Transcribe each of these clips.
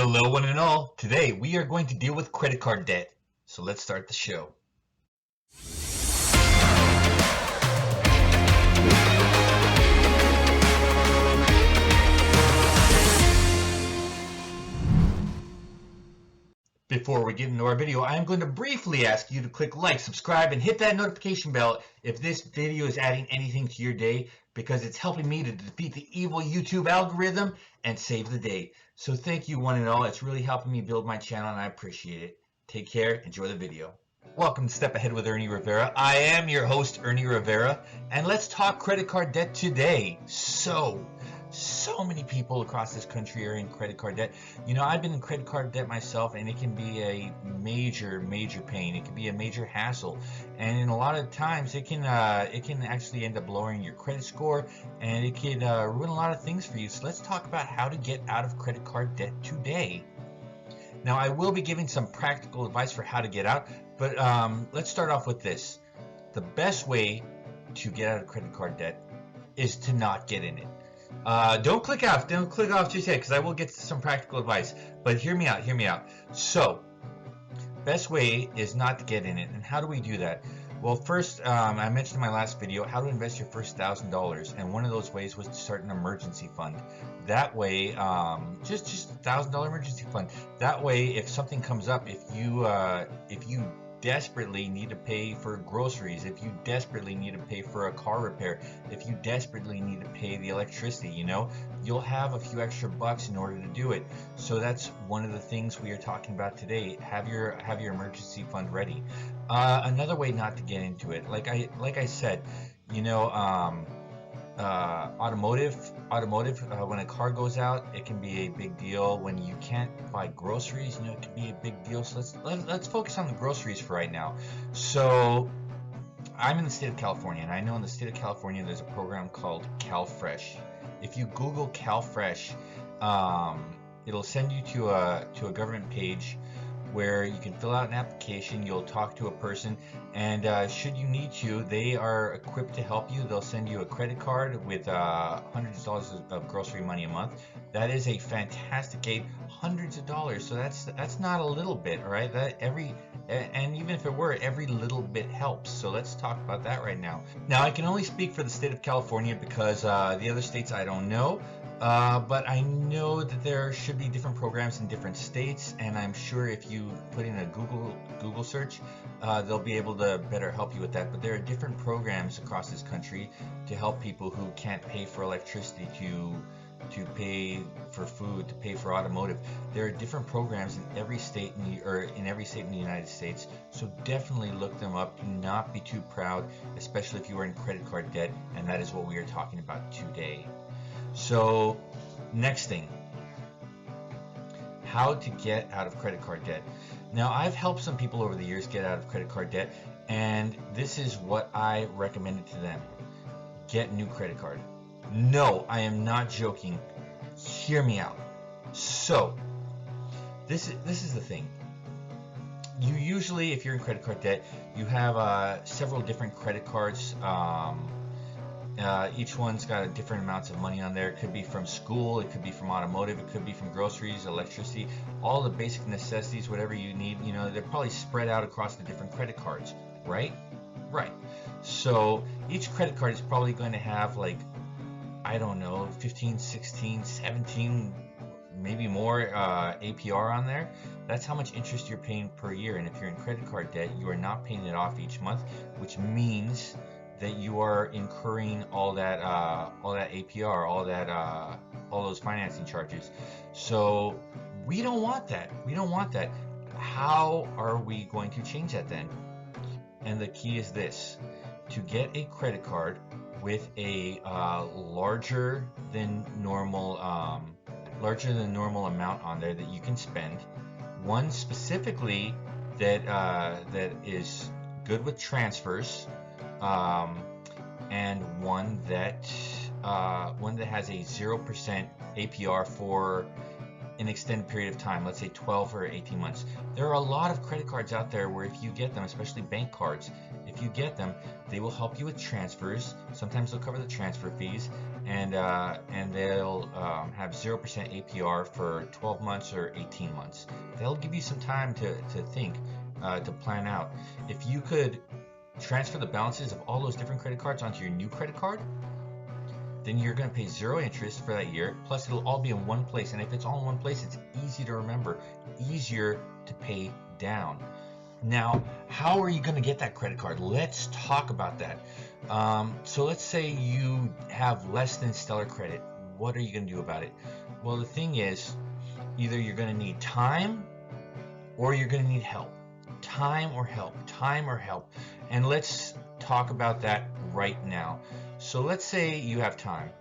Hello, one and all. Today we are going to deal with credit card debt. So let's start the show. Before we get into our video, I am going to briefly ask you to click like, subscribe, and hit that notification bell if this video is adding anything to your day, because it's helping me to defeat the evil YouTube algorithm and save the day. So thank you, one and all. It's really helping me build my channel, and I appreciate it. Take care. Enjoy the video. Welcome to Step Ahead with Ernie Rivera. I am your host, Ernie Rivera, and let's talk credit card debt today. So many people across this country are in credit card debt. You know, I've been in credit card debt myself, and it can be a major pain. It can be a major hassle, and in a lot of times it can actually end up lowering your credit score, and it can ruin a lot of things for you. So let's talk about how to get out of credit card debt today. Now, I will be giving some practical advice for how to get out, but let's start off with this. The best way to get out of credit card debt is to not get in it. Don't click off just yet, because I will get some practical advice, but hear me out. So, best way is not to get in it. And how do we do that? Well, first, I mentioned in my last video how to invest your first $1,000, and one of those ways was to start an emergency fund. That way, just $1,000 emergency fund. That way, if something comes up, if you desperately need to pay for groceries, if you desperately need to pay for a car repair, if you desperately need to pay the electricity, you know, you'll have a few extra bucks in order to do it. So that's one of the things we are talking about today. Have your emergency fund ready. Another way not to get into it, like I said, you know, automotive, when a car goes out, it can be a big deal. When you can't buy groceries, you know, it can be a big deal. So let's focus on the groceries for right now. So I'm in the state of California, and I know in the state of California there's a program called CalFresh. If you Google CalFresh, it'll send you to a government page where you can fill out an application. You'll talk to a person, and should you need to, they are equipped to help you. They'll send you a credit card with hundreds of dollars of grocery money a month. That is a fantastic aid, hundreds of dollars. So that's not a little bit, all right? And even if it were, every little bit helps. So let's talk about that right now. Now, I can only speak for the state of California, because the other states I don't know. But I know that there should be different programs in different states, and I'm sure if you put in a Google search, they'll be able to better help you with that. But there are different programs across this country to help people who can't pay for electricity, to pay for food, to pay for automotive. There are different programs in every state in the United States. So definitely look them up. Do not be too proud, especially if you are in credit card debt, and that is what we are talking about today. So, next thing, how to get out of credit card debt. Now, I've helped some people over the years get out of credit card debt, and this is what I recommended to them. Get a new credit card. No, I am not joking. Hear me out. So, this is the thing. You usually, if you're in credit card debt, you have several different credit cards. Each one's got different amounts of money on there. It could be from school, it could be from automotive, it could be from groceries, electricity, all the basic necessities, whatever you need. You know, they're probably spread out across the different credit cards, right? Right. So each credit card is probably going to have, like, I don't know, 15, 16, 17, maybe more APR on there. That's how much interest you're paying per year. And if you're in credit card debt, you are not paying it off each month, which means that you are incurring all that APR, all those financing charges. So we don't want that. We don't want that. How are we going to change that then? And the key is this: to get a credit card with a larger than normal amount on there that you can spend. One specifically that is good with transfers. And one that has a 0% APR for an extended period of time, let's say 12 or 18 months. There are a lot of credit cards out there where if you get them, especially bank cards, if you get them, they will help you with transfers. Sometimes they'll cover the transfer fees, and they'll have 0% APR for 12 months or 18 months. They'll give you some time to think, to plan out. If you could transfer the balances of all those different credit cards onto your new credit card, then you're going to pay 0 interest for that year, plus it'll all be in one place. And if it's all in one place, it's easy to remember, easier to pay down. Now, how are you going to get that credit card? Let's talk about that. So let's say you have less than stellar credit. What are you going to do about it? Well, the thing is, either you're going to need time or you're going to need help. Time or help, time or help. And let's talk about that right now. So let's say you have time.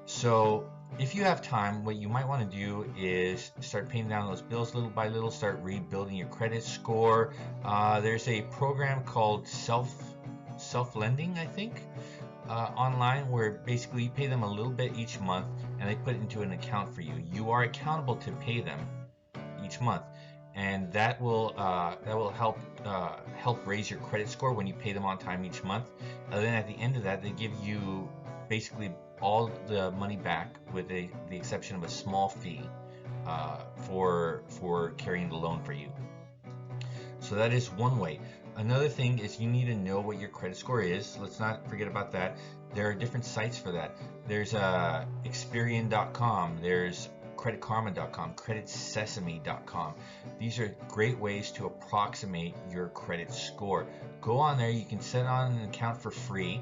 So if you have time, what you might want to do is start paying down those bills little by little, start rebuilding your credit score. There's a program called self-lending, I think, online, where basically you pay them a little bit each month and they put it into an account for you. You are accountable to pay them each month, and that will help raise your credit score when you pay them on time each month. And then at the end of that, they give you basically all the money back with the exception of a small fee for carrying the loan for you. So that is one way. Another thing is you need to know what your credit score is. Let's not forget about that. There are different sites for that. There's Experian.com, there's creditkarma.com, creditsesame.com. These are great ways to approximate your credit score. Go on there, you can set on an account for free,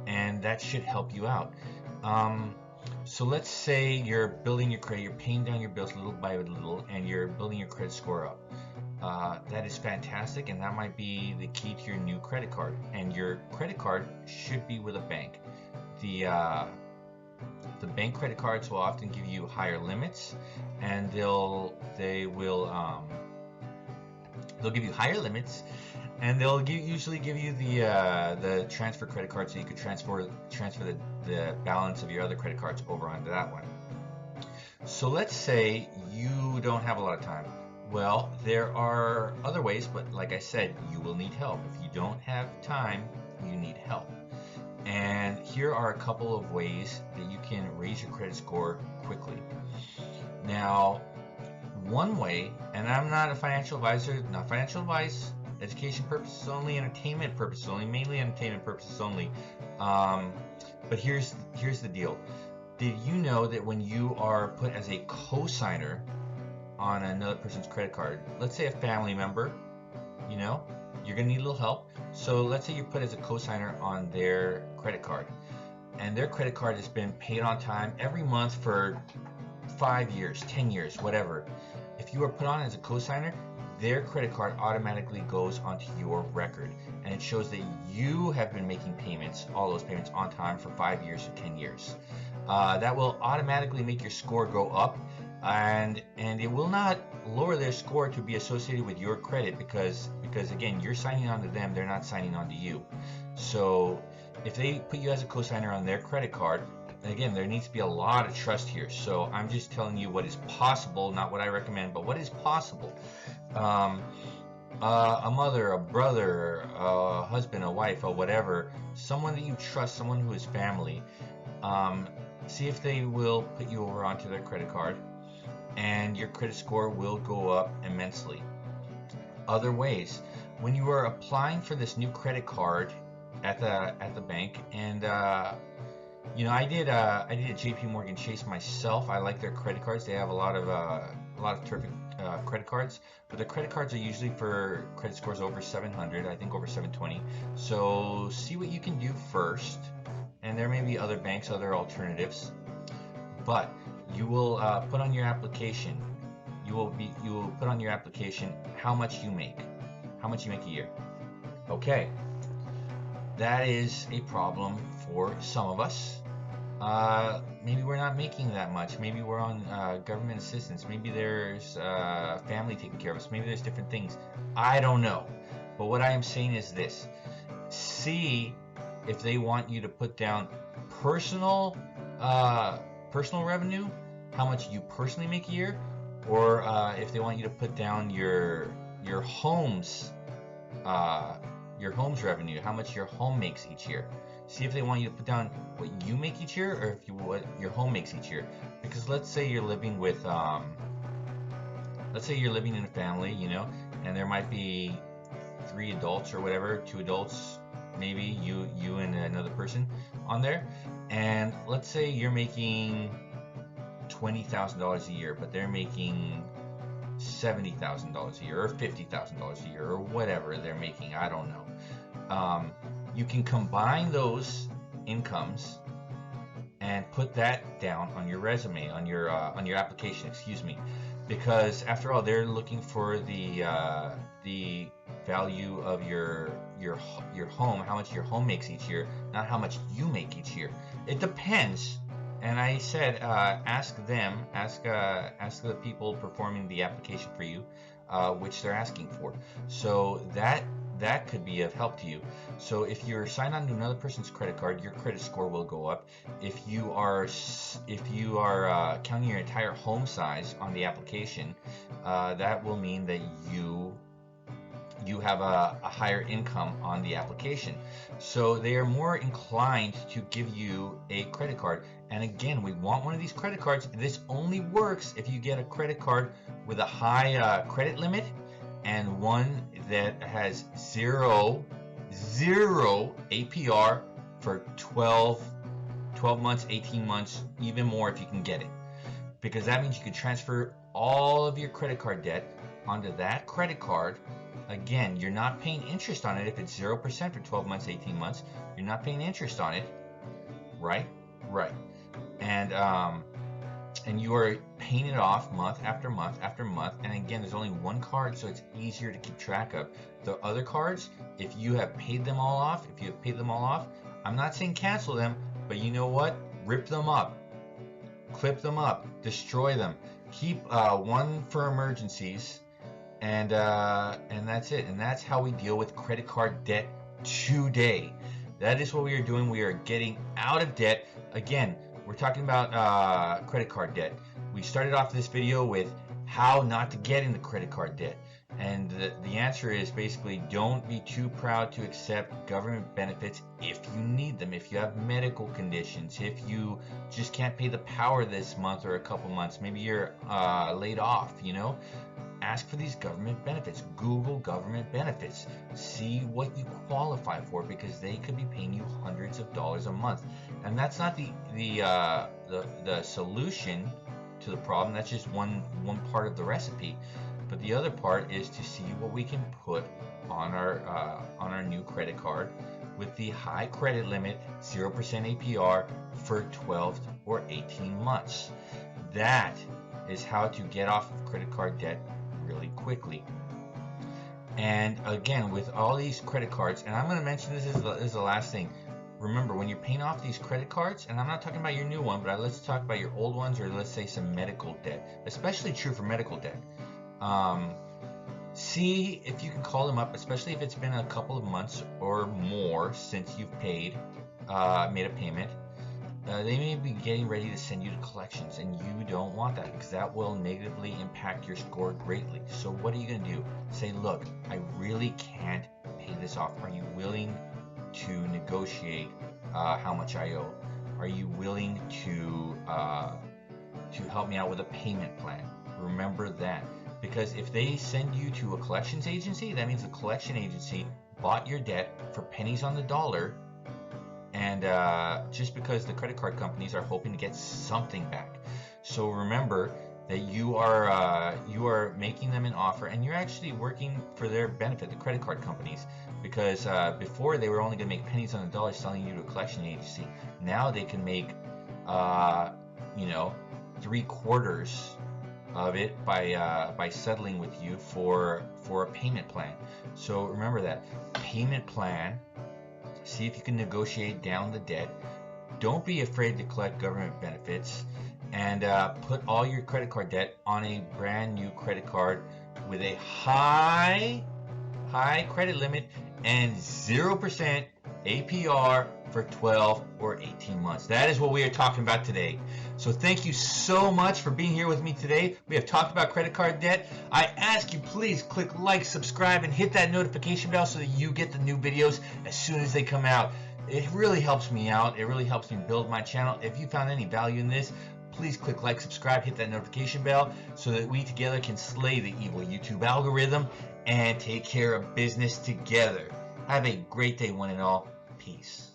and that should help you out. So let's say you're building your credit, you're paying down your bills little by little, and you're building your credit score up. That is fantastic, and that might be the key to your new credit card. And your credit card should be with a bank. The bank credit cards will often give you higher limits, and they'll give you higher limits, and they'll usually give you the transfer credit card, so you could transfer the balance of your other credit cards over onto that one. So let's say you don't have a lot of time. Well, there are other ways, but like I said, you will need help. If you don't have time, you need help. And here are a couple of ways that you can raise your credit score quickly. Now, one way, and I'm not a financial advisor, not financial advice, education purposes only, entertainment purposes only, mainly entertainment purposes only. But here's the deal. Did you know that when you are put as a co-signer on another person's credit card, let's say a family member, you know, you're gonna need a little help. So let's say you're put as a co-signer on their credit card, and their credit card has been paid on time every month for 5 years, 10 years, whatever. If you are put on as a co-signer, their credit card automatically goes onto your record, and it shows that you have been making payments, all those payments on time for 5 years or 10 years. That will automatically make your score go up, and it will not lower their score to be associated with your credit, because again, you're signing on to them, they're not signing on to you. So if they put you as a co-signer on their credit card, again, there needs to be a lot of trust here. So I'm just telling you what is possible, not what I recommend, but what is possible. A mother, a brother, a husband, a wife, or whatever, someone that you trust, someone who is family, see if they will put you over onto their credit card, and your credit score will go up immensely. Other ways, when you are applying for this new credit card at the bank, and you know, I did a JP Morgan Chase myself. I like their credit cards. They have a lot of terrific credit cards, but the credit cards are usually for credit scores over 700, I think over 720. So see what you can do first, and there may be other banks, other alternatives. But you will put on your application. You will put on your application how much you make a year. Okay, that is a problem for some of us. Maybe we're not making that much. Maybe we're on government assistance. Maybe there's family taking care of us. Maybe there's different things. I don't know. But what I am saying is this: see if they want you to put down personal revenue, how much you personally make a year, or if they want you to put down your home's revenue, how much your home makes each year. See if they want you to put down what you make each year, or what your home makes each year. Because let's say you're living with, let's say you're living in a family, you know, and there might be 3 adults or whatever, 2 adults, maybe you and another person on there, and let's say you're making $20,000 a year, but they're making $70,000 a year or $50,000 a year or whatever they're making. I don't know. You can combine those incomes and put that down on your resume, on your application, excuse me, because after all, they're looking for the value of your home, how much your home makes each year, not how much you make each year. It depends. And I said, ask the people performing the application for you, which they're asking for. So that could be of help to you. So if you're signed on to another person's credit card, your credit score will go up. If you are counting your entire home size on the application, that will mean that you have a higher income on the application. So they are more inclined to give you a credit card. And again, we want one of these credit cards. This only works if you get a credit card with a high credit limit and one that has zero APR for 12 months, 18 months, even more if you can get it. Because that means you can transfer all of your credit card debt onto that credit card. Again, you're not paying interest on it if it's 0% for 12 months, 18 months. You're not paying interest on it, right? Right. And you are paying it off month after month after month. And again, there's only one card, so it's easier to keep track of. The other cards, if you have paid them all off, I'm not saying cancel them, but you know what? Rip them up, clip them up, destroy them. Keep one for emergencies. And that's it. And that's how we deal with credit card debt today. That is what we are doing. We are getting out of debt. Again, we're talking about credit card debt. We started off this video with how not to get into credit card debt. And the answer is basically don't be too proud to accept government benefits if you need them, if you have medical conditions, if you just can't pay the power this month or a couple months, maybe you're laid off, you know. Ask for these government benefits. Google government benefits. See what you qualify for, because they could be paying you hundreds of dollars a month. And that's not the solution to the problem. That's just one part of the recipe. But the other part is to see what we can put on our new credit card with the high credit limit, 0% APR for 12 or 18 months. That is how to get off of credit card debt really quickly. And again, with all these credit cards, and I'm going to mention this is the last thing. Remember, when you're paying off these credit cards, and I'm not talking about your new one, but let's talk about your old ones, or let's say some medical debt, especially true for medical debt. See if you can call them up, especially if it's been a couple of months or more since you've made a payment. They may be getting ready to send you to collections, and you don't want that, because that will negatively impact your score greatly. So what are you going to do? Say, look, I really can't pay this off. Are you willing to negotiate how much I owe? Are you willing to help me out with a payment plan? Remember that, because if they send you to a collections agency, that means the collection agency bought your debt for pennies on the dollar. And just because the credit card companies are hoping to get something back. So remember that you are making them an offer, and you're actually working for their benefit, the credit card companies, because before they were only going to make pennies on the dollar selling you to a collection agency. Now they can make 3/4 of it by settling with you for a payment plan. So remember that payment plan. See if you can negotiate down the debt. Don't be afraid to collect government benefits, and put all your credit card debt on a brand new credit card with a high credit limit and 0% APR for 12 or 18 months. That is what we are talking about today. So thank you so much for being here with me today. We have talked about credit card debt. I ask you, please click like, subscribe, and hit that notification bell so that you get the new videos as soon as they come out. It really helps me out. It really helps me build my channel. If you found any value in this, please click like, subscribe, hit that notification bell so that we together can slay the evil YouTube algorithm and take care of business together. Have a great day, one and all. Peace.